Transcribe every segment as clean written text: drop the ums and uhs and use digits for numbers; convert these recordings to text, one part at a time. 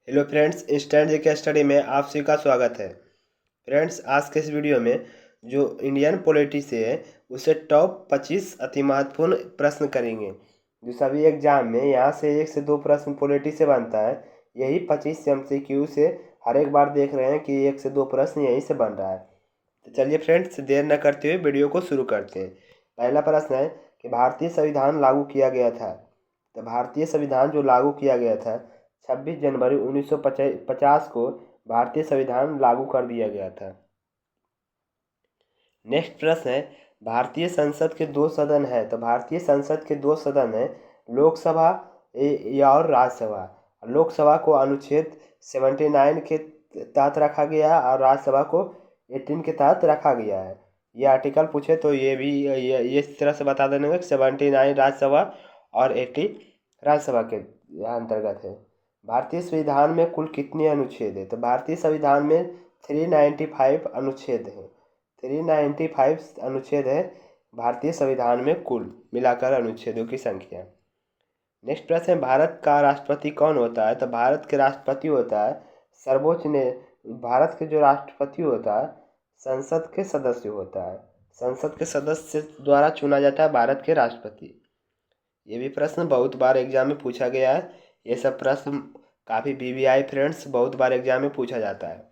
Hello friends, instant GK study में आप सभी का स्वागत है। फ्रेंड्स, आज के इस वीडियो में जो इंडियन पॉलिटी से है उसे टॉप 25 अति महत्वपूर्ण प्रश्न करेंगे जो सभी एग्जाम में यहाँ से 1 से 2 प्रश्न पॉलिटी से बनता है। यही 25 MCQ से हर एक बार देख रहे हैं कि 1 से 2 प्रश्न यहीं से बन रहा है। तो चलिए फ्रेंड्स, देर न करते हुए वीडियो को शुरू करते हैं। पहला प्रश्न है कि भारतीय संविधान लागू किया गया था। तो भारतीय संविधान जो लागू किया गया था 26 जनवरी 1950 को भारतीय संविधान लागू कर दिया गया था। नेक्स्ट प्रश्न है, भारतीय संसद के 2 सदन है। तो भारतीय संसद के 2 सदन है, लोकसभा या और राज्यसभा। लोकसभा को अनुच्छेद 79 के तहत रखा गया और राज्यसभा को 18 के तहत रखा गया है। ये आर्टिकल पूछे तो ये भी ये इस तरह से बता देंगे कि 79 राज्यसभा और 80 राज्यसभा के अंतर्गत है। भारतीय संविधान में कुल कितने अनुच्छेद है। तो भारतीय संविधान में 395 अनुच्छेद हैं। 395 अनुच्छेद है भारतीय संविधान में कुल मिलाकर अनुच्छेदों की संख्या। नेक्स्ट प्रश्न है, भारत का राष्ट्रपति कौन होता है। तो भारत के राष्ट्रपति होता है सर्वोच्च ने भारत के जो राष्ट्रपति होता है संसद के सदस्य होता है। संसद के सदस्य द्वारा चुना जाता है भारत के राष्ट्रपति। ये भी प्रश्न बहुत बार एग्जाम में पूछा गया है। ये सब प्रश्न काफ़ी BBI फ्रेंड्स बहुत बार एग्जाम में पूछा जाता है।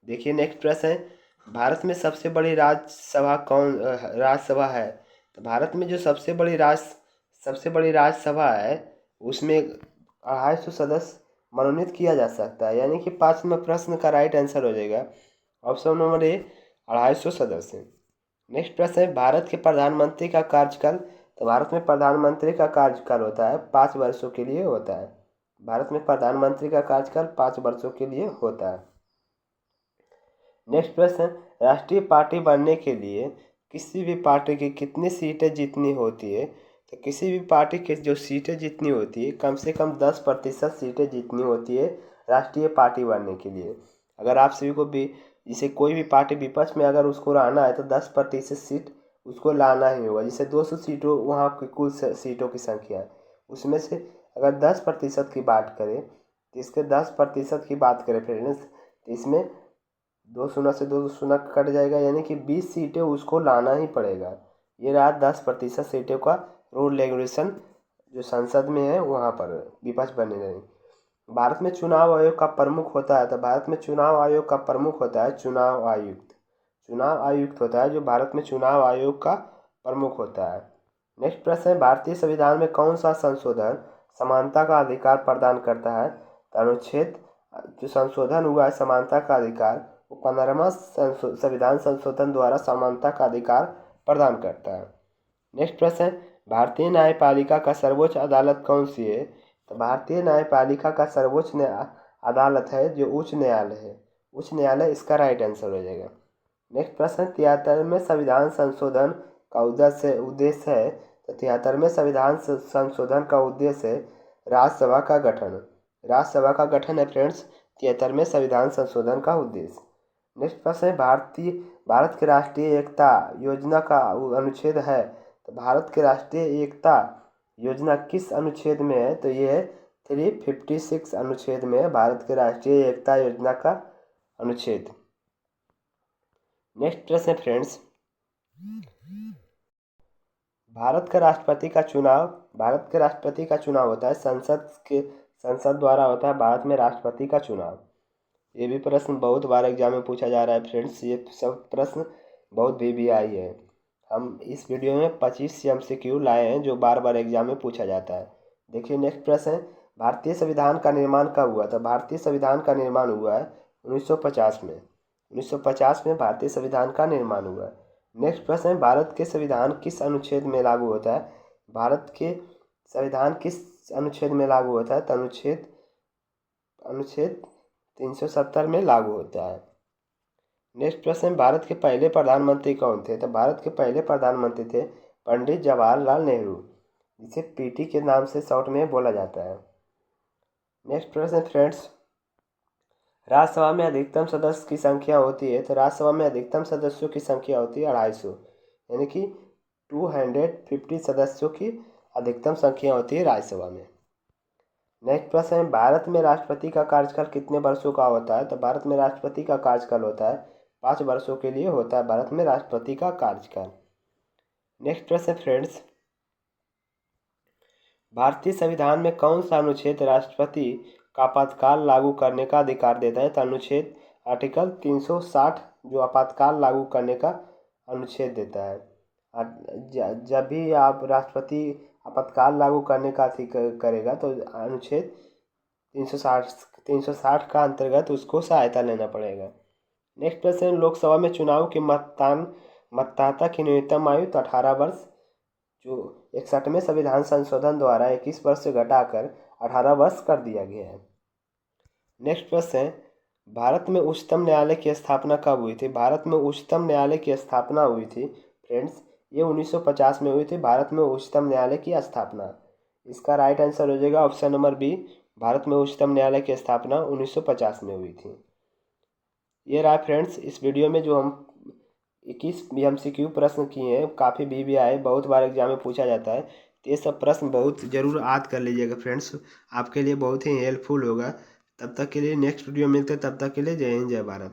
देखिए नेक्स्ट प्रश्न है, भारत में सबसे बड़ी राज्यसभा है। तो भारत में जो सबसे बड़ी राज्यसभा है उसमें 250 सदस्य मनोनीत किया जा सकता है, यानी कि 5वां प्रश्न का राइट आंसर हो जाएगा ऑप्शन नंबर ए, 250 सदस्य। नेक्स्ट प्रश्न है, भारत के प्रधानमंत्री का कार्यकाल। तो भारत में प्रधानमंत्री का कार्यकाल होता है 5 वर्षों के लिए होता है। भारत में प्रधानमंत्री का कार्यकाल 5 वर्षों के लिए होता है। नेक्स्ट प्रश्न, राष्ट्रीय पार्टी बनने के लिए किसी भी पार्टी की कितनी सीटें जीतनी होती है। तो किसी भी पार्टी की जो सीटें जीतनी होती है कम से कम 10% सीटें जीतनी होती है राष्ट्रीय पार्टी बनने के लिए। अगर आप सभी को भी जैसे कोई भी पार्टी विपक्ष में अगर उसको रहना है तो 10% सीट उसको लाना ही होगा। जैसे 200 सीटों वहाँ की कुल सीटों की संख्या है, उसमें से अगर 10% की बात करें तो इसके 10% की बात करें फ्रेंड्स तो इसमें 2 शून्य से 2 शून्य कट जाएगा, यानी कि 20 सीटें उसको लाना ही पड़ेगा। ये रहा 10% सीटों का रूल रेगुलेशन जो संसद में है वहाँ पर विपक्ष बने रहे। भारत में चुनाव आयोग का प्रमुख होता है। तो भारत में चुनाव आयोग का प्रमुख होता है चुनाव आयुक्त। चुनाव आयुक्त होता है जो भारत में चुनाव आयोग का प्रमुख होता है। नेक्स्ट प्रश्न है, भारतीय संविधान में कौन सा संशोधन समानता का अधिकार प्रदान करता है। तो अनुच्छेद जो संशोधन हुआ है समानता का अधिकार वो 15वां संविधान संशोधन द्वारा समानता का अधिकार प्रदान करता है। नेक्स्ट प्रश्न है, भारतीय न्यायपालिका का सर्वोच्च अदालत कौन सी है। तो भारतीय न्यायपालिका का सर्वोच्च अदालत है जो उच्च न्यायालय है। उच्च न्यायालय इसका राइट आंसर हो जाएगा। नेक्स्ट प्रश्न, 73वें संविधान संशोधन का उद्देश्य है। तो 73वें संविधान संशोधन का उद्देश्य है राज्यसभा का गठन। राज्यसभा का गठन है फ्रेंड्स 73वें संविधान संशोधन का उद्देश्य। नेक्स्ट प्रश्न है, भारत की राष्ट्रीय एकता योजना का अनुच्छेद है। तो भारत की राष्ट्रीय एकता योजना किस अनुच्छेद में है। तो ये है 356 अनुच्छेद में है भारत की राष्ट्रीय एकता योजना का अनुच्छेद। नेक्स्ट प्रश्न है फ्रेंड्स, भारत के राष्ट्रपति का चुनाव होता है संसद द्वारा होता है भारत में राष्ट्रपति का चुनाव। ये भी प्रश्न बहुत बार एग्जाम में पूछा जा रहा है फ्रेंड्स। ये सब प्रश्न बहुत BBI है। हम इस वीडियो में 25 MCQ लाए हैं जो बार बार एग्जाम में पूछा जाता है। देखिए नेक्स्ट प्रश्न है, भारतीय संविधान का निर्माण कब हुआ था। भारतीय संविधान का निर्माण हुआ है 1950 में। 1950 में भारतीय संविधान का निर्माण हुआ है। नेक्स्ट प्रश्न है, भारत के संविधान किस अनुच्छेद में लागू होता है। भारत के संविधान किस अनुच्छेद में लागू होता है। तो अनुच्छेद 370 में लागू होता है। नेक्स्ट प्रश्न, भारत के पहले प्रधानमंत्री कौन थे। तो भारत के पहले प्रधानमंत्री थे पंडित जवाहरलाल नेहरू, जिसे PT के नाम से शॉर्ट में बोला जाता है। नेक्स्ट प्रश्न फ्रेंड्स, राज्यसभा में अधिकतम सदस्य की संख्या होती है। तो राज्यसभा में अधिकतम सदस्यों की संख्या होती है 250, यानी कि 250 सदस्यों की अधिकतम संख्या होती है राज्यसभा में। नेक्स्ट प्रश्न है, भारत में राष्ट्रपति का कार्यकाल कितने वर्षों का होता है? तो भारत में राष्ट्रपति का कार्यकाल होता है 5 वर्षों के लिए होता है भारत में राष्ट्रपति का कार्यकाल। नेक्स्ट प्रश्न है फ्रेंड्स, भारतीय संविधान में कौन सा अनुच्छेद राष्ट्रपति का आपातकाल लागू करने का अधिकार देता है? तो अनुच्छेद आर्टिकल 360 जो आपातकाल लागू करने का अनुच्छेद देता है। जब भी आप राष्ट्रपति आपातकाल लागू करने का करेगा तो अनुच्छेद 360 का अंतर्गत उसको सहायता लेना पड़ेगा। नेक्स्ट प्रश्न, लोकसभा में चुनाव के मतदाता की न्यूनतम आयु तो 18 वर्ष, जो 61वें संविधान संशोधन द्वारा 21 वर्ष से घटाकर 18 वर्ष कर दिया गया है। नेक्स्ट प्रश्न है, भारत में उच्चतम न्यायालय की स्थापना कब हुई थी? भारत में उच्चतम न्यायालय की स्थापना हुई थी फ्रेंड्स, ये 1950 में हुई थी भारत में उच्चतम न्यायालय की स्थापना। इसका राइट आंसर हो जाएगा ऑप्शन नंबर बी, भारत में उच्चतम न्यायालय की स्थापना 1950 में हुई थी। ये रहा फ्रेंड्स इस वीडियो में जो हम 21 MCQ प्रश्न किए हैं, काफ़ी भी आए, बहुत बार एग्जाम में पूछा जाता है, तो ये सब प्रश्न बहुत ज़रूर याद कर लीजिएगा फ्रेंड्स, आपके लिए बहुत ही हेल्पफुल होगा। तब तक के लिए नेक्स्ट वीडियो मिलते हैं, तब तक के लिए जय हिंद जय भारत।